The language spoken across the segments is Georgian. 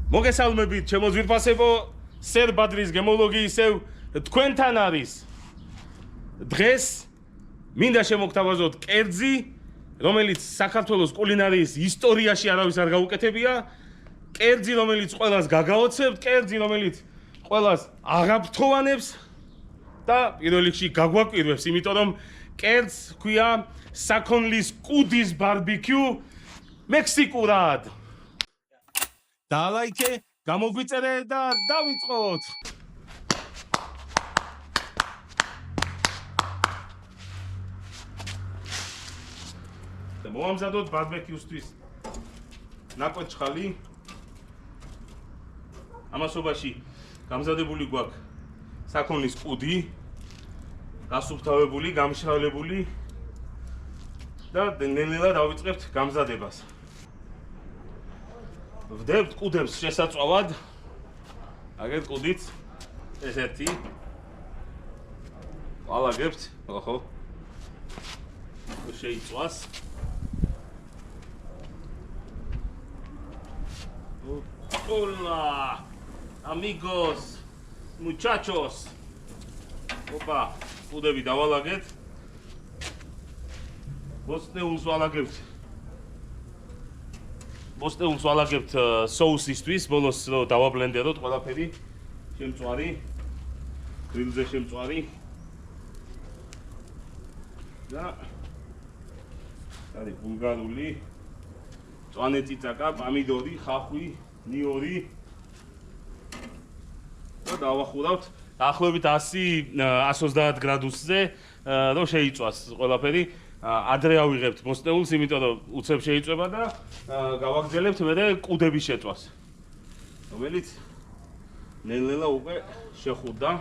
მოგესალმებით, ჩემო ძვირფასებო, სერ ბადრის გემოლოგიისევ თქვენთან არის. დღეს მინდა შემოგთავაზოთ კერძი, რომელიც საქართველოს კულინარიის ისტორიაში არავის არ გაუკეთებია, კერძი, რომელიც ყველას გაგაოცებთ, კერძი, რომელიც ყველას აღაფრთოვანებს და პირველ რიგში გაგვაკვირვებს, იმიტომ რომ კერძს ჰქვია საქონლის კუდის ბარბიქიუ მექსიკურად. დალაიქე, გამოგვიწერე და დავიწყოთ. მოვამზადოთ ბარბეკიუსთვის ნაკვეთ ჭხალი. ამასობაში გამზადებული გვაქვს საქონლის კუდი, გასუფთავებული, გამშრალებული და ნელ-ნელა დავიწყებთ გამზადებას. ვდებთ კუდებს შესაწვავად. აგერ კუდით ეს ერთი. ვალაგებთ, ოხო. შეიწვას. Hola, amigos, muchachos. Opa, კუდები დავალაგეთ. ბოსტნეულს ვალაგებთ соусისთვის, ბოლოს რომ დავაბლენდეროთ ყველაფერი. შემწვარი, გრილზე შემწვარი. და არის ბულგარული, მწვანე წიწაკა, პამიდორი, ხახვი, ნიორი. და დავახურავთ დაახლოებით 100-130 გრადუსზე, რომ შეიწვას ყველაფერი. ადრე ავიღებთ ბოსტნეულს, იმიტომ რომ უცებ შეიწვება და გავაგრძელებთ მერე კუდების შეწვას, რომელიც ნელ-ნელა უკვე შეხუდა.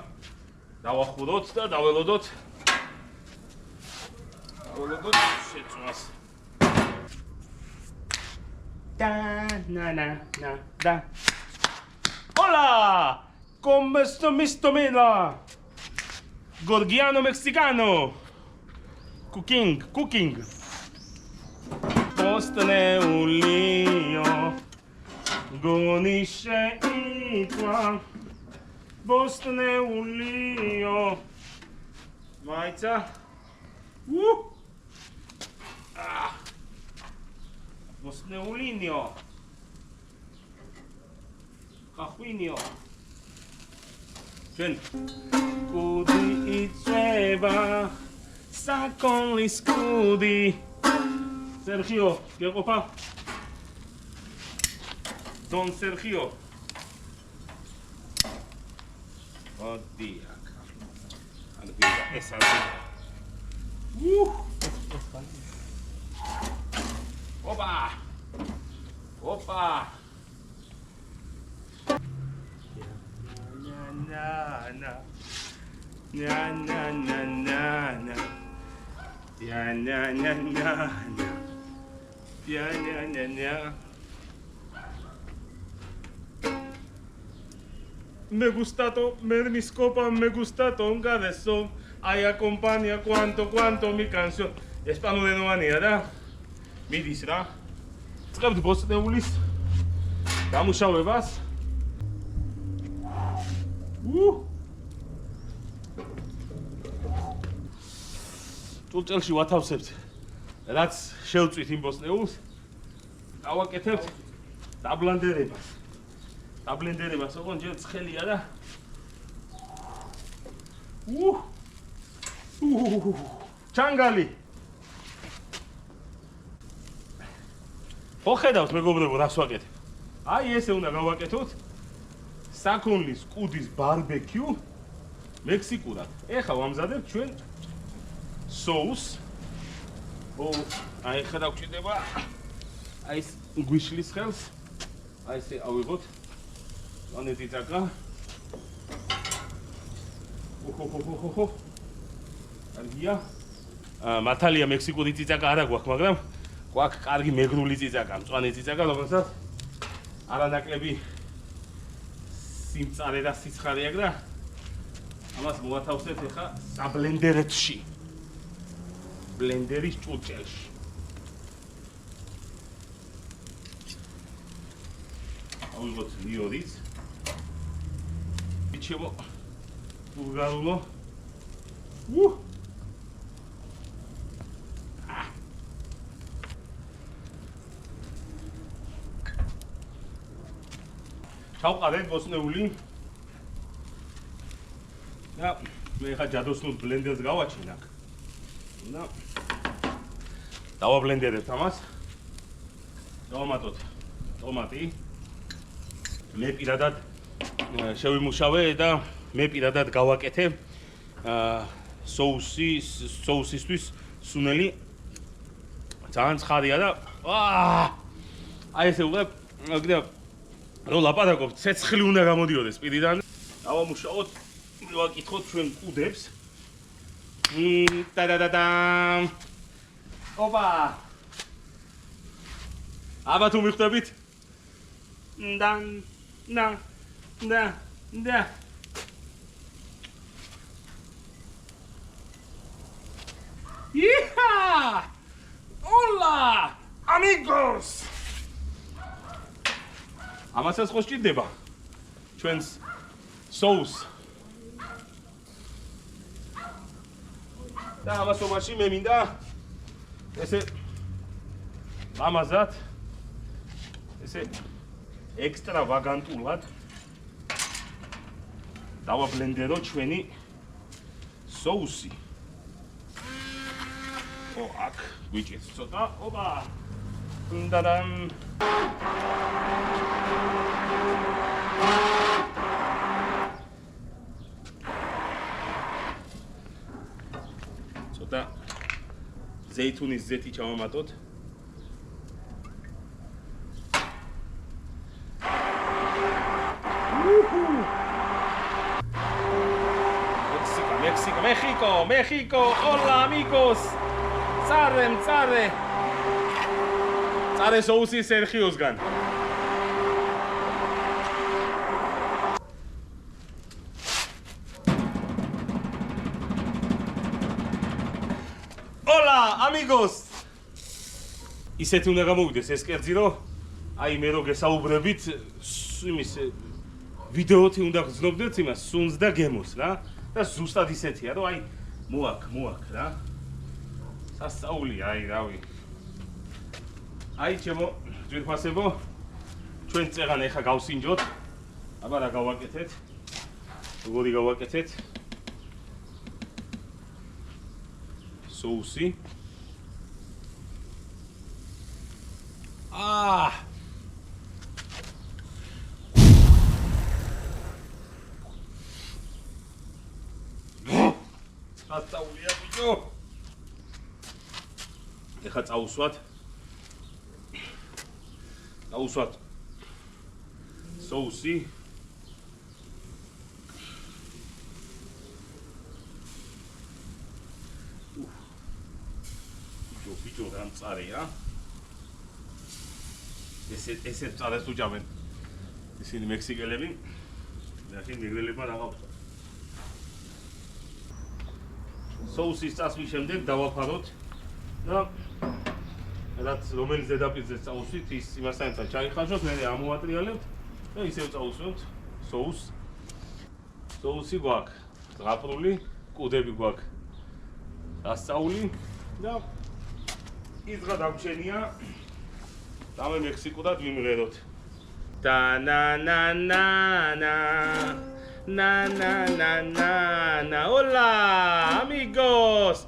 დავახუროთ და დაველოდოთ შეწვას. Da. Hola! Come sto misto mela? Gorgiano mexicano. Cooking. Postne un lio. Gonisce itwa. Postne un lio. Maitza. Postne un linio. Cahuinio. Jen. Cudi itseva. Saconlis cudi. Sergio, che copa? Don Sergio. Oddio. Allora, essa. Opa. Me gustato, mi scopa, me gustato un adesso. Ai accompagna quanto mi canzone. Español de manera, da? Mi dis რა? წqabთ ბოსტნეულის დამუშავებას. ჭურჭელში ვათავსებთ, რაც შევწვით იმ ბოსტნეულს. დავაკეთებთ დაბლენდერებას. დაბლენდერებას ოღონდ ჯერ ცხელია და ჩანგალი. ოხედავთ მეგობრებო, რას ვაკეთებ? აი ესე უნდა გავაკეთოთ საქონლის კუდის ბარბეკიუ მექსიკურად. ეხლა ვამზადებთ ჩვენ соус. აი ეხლა გვჭირდება აი ეს გვიშლის ხელს. აი ესე ავიღოთ. მწვანე წიწაკა. კარგია. მართალია მექსიკური წიწაკა არა გვაქვს, მაგრამ გვაქვს კარგი მეგრული წიწაკა, მწვანე წიწაკა, რომელსაც არანაკლები სიმწარე და სიცხარე აქვს და ამას მოვათავსებთ ახლა საბლენდერში. ბლენდერის ჭურჭელში. ავიღოთ ნიორიც. იჩემო ბულგარულო. ჩავყარეთ ბოსნეული. და მე ხა ჯადოსნურ ბლენდერს გავაჩინე აქ. და დავაბლენდერებთ ამას. დავამატოთ ტომატი. მე პირადად შევიმუშავე და მე პირადად გავაკეთე соусისთვის სუნელი. ძალიან ცხადია და აი ესე უყურებ, კიდევ რო ლაპარაკობ, ცეცხლი უნდა გამოდიოდეს პირიდან. დავამუშაოთ, ვაკითხოთ ჩვენ კუდებს. და-და-და-დამ. ოპა. აბა თუ მიხვდებით? და. Yeehaw! Hola, amigos! ამასაც ხო სჭირდება ჩვენს соус. და ამასობაში მე მინდა ესე ლამაზად ესე ექსტრავაგანტულად დავაბლენდერო ჩვენი соуსი. აქ ვიჭერთ ცოტა. ოპა. დადამ. ცოტა ზეითუნის ზეთი ჩავამატოთ. México, hola amigos. Tsare. Tsare sousi Sergiosgan. Hola amigos. ისეთი უნდა გამოვიდეს ეს კერძი, რომ აი მე რო გესაუბრებით იმის ვიდეოთი უნდა გრძნობდეთ იმას სუნს და გემოს რა. და ზუსტად ისეთია, რომ აი მოაქ რა. სასწაულია, აი რავი. აი ჩემო ძვირფასებო, ჩვენ წეღან ეხა გავსინჯოთ. აბა რა გავაკეთეთ? როგორი გავაკეთეთ? соуსი. ასწავლია ბიჭო. ეხა წავუსვათ соуსი. ბიჭო რა მწარეა. ესე წარეს უჭამენ ისინი მექსიკელები. და ახლა მეგრელებმა რა გაუწვა. соуსის წასვლის შემდეგ დავაფაროთ და რაც რომელიც ზედაპირზე წავუსვით ის იმასთან ერთად ჩაიხარჯოთ, მე ამოვატრიალებთ და ისევ წავუსვით соуსი გვაქვს ზღაპრული, კუდები გვაქვს დასწაული და ის დღე დაგვრჩენია დამე მექსიკურად ვიმღეროთ. და Na, hola, amigos.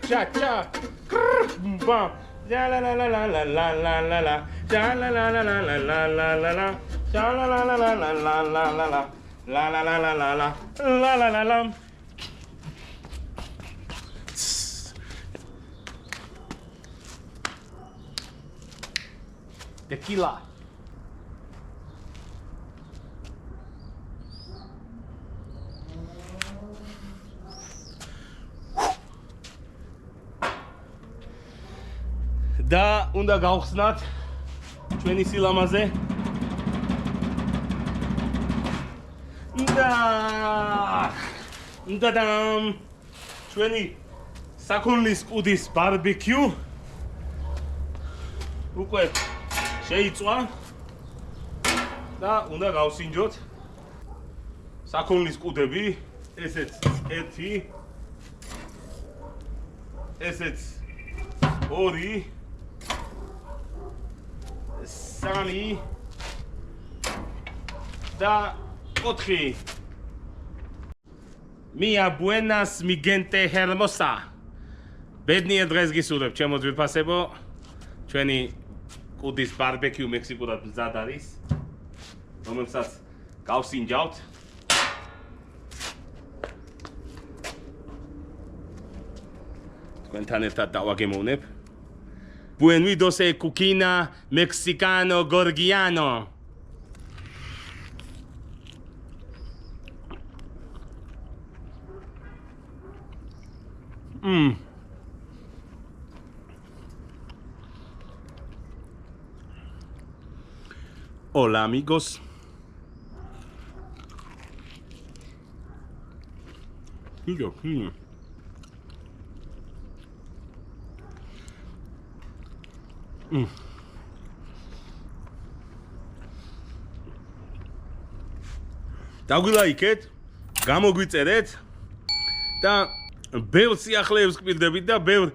Cha cha. Bam. La la la la la la la la la la. Ja la la la la la la la la la. Ja la la la la la la la la la. La la la la la la. La la la la. Tequila. და უნდა გავხსნათ ჩვენი სილამაზე. დადამ ჩვენი საქონლის კუდის ბარბეკიუ უკვე შეიწვა. და უნდა გავსინჯოთ საქონლის კუდები, ესეც 1, ესეც 2, 3 და 4. Mia buenas mi gente hermosa. ბედნიერ დღეს გისურვებ, ჩემო ძვირფასებო. ჩვენი კუდის ბარბეკიუ მექსიკურად მზად არის, რომელსაც გავსინჯავთ. თქვენთან ერთად დავაგემოვნებ. Buenos e cucina mexicano gorgiano. Hola amigos. დაგვილაიქეთ, გამოგვიწერეთ და ბევრ სიახლეებს გპირდებით და ბევრ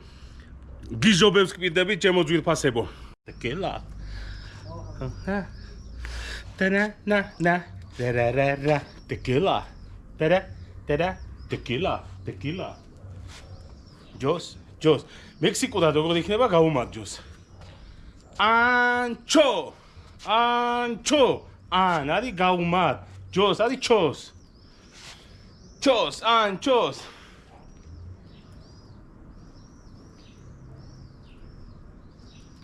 გიჟობებს გპირდებით, ჩემო ძვირფასებო. Tequila. Ta-da-na-na, da-da-da-da, tequila. Ta-da-da-da, tequila. Jos. მექსიკურად როგორ იქნება გაუმარჯოს. Ancho. An არის გაუმარ. Jos არის chos. Anchos.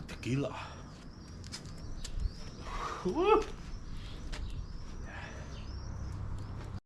Tequila.